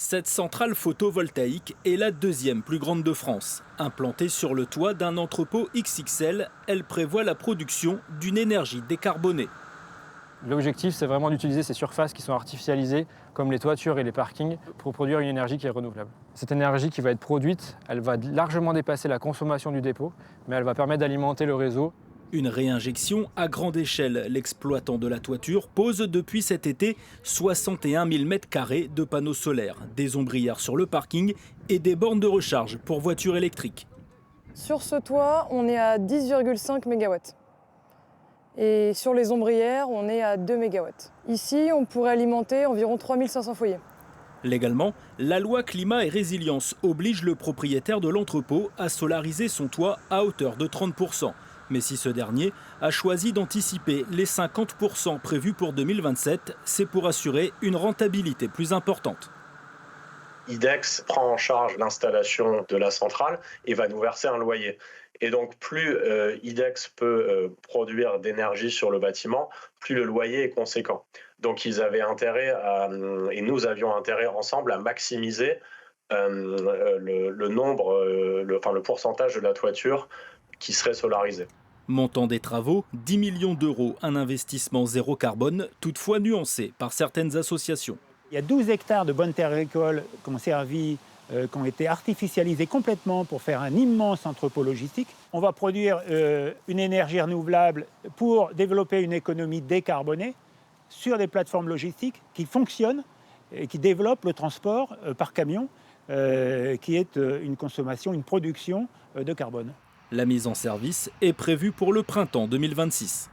Cette centrale photovoltaïque est la deuxième plus grande de France. Implantée sur le toit d'un entrepôt XXL, elle prévoit la production d'une énergie décarbonée. L'objectif, c'est vraiment d'utiliser ces surfaces qui sont artificialisées, comme les toitures et les parkings, pour produire une énergie qui est renouvelable. Cette énergie qui va être produite, elle va largement dépasser la consommation du dépôt, mais elle va permettre d'alimenter le réseau. Une réinjection à grande échelle. L'exploitant de la toiture pose depuis cet été 61 000 m² de panneaux solaires, des ombrières sur le parking et des bornes de recharge pour voitures électriques. Sur ce toit, on est à 10,5 MW. Et sur les ombrières, on est à 2 MW. Ici, on pourrait alimenter environ 3500 foyers. Légalement, la loi climat et résilience oblige le propriétaire de l'entrepôt à solariser son toit à hauteur de 30%. Mais si ce dernier a choisi d'anticiper les 50% prévus pour 2027, c'est pour assurer une rentabilité plus importante. IDEX prend en charge l'installation de la centrale et va nous verser un loyer. Et donc plus IDEX peut produire d'énergie sur le bâtiment, plus le loyer est conséquent. Donc ils avaient intérêt et nous avions intérêt ensemble à maximiser le pourcentage de la toiture qui serait solarisée. Montant des travaux, 10 millions d'euros, un investissement zéro carbone, toutefois nuancé par certaines associations. Il y a 12 hectares de bonnes terres agricoles qui ont servi, qui ont été artificialisées complètement pour faire un immense entrepôt logistique. On va produire une énergie renouvelable pour développer une économie décarbonée sur des plateformes logistiques qui fonctionnent et qui développent le transport par camion, qui est une consommation, une production de carbone. La mise en service est prévue pour le printemps 2026.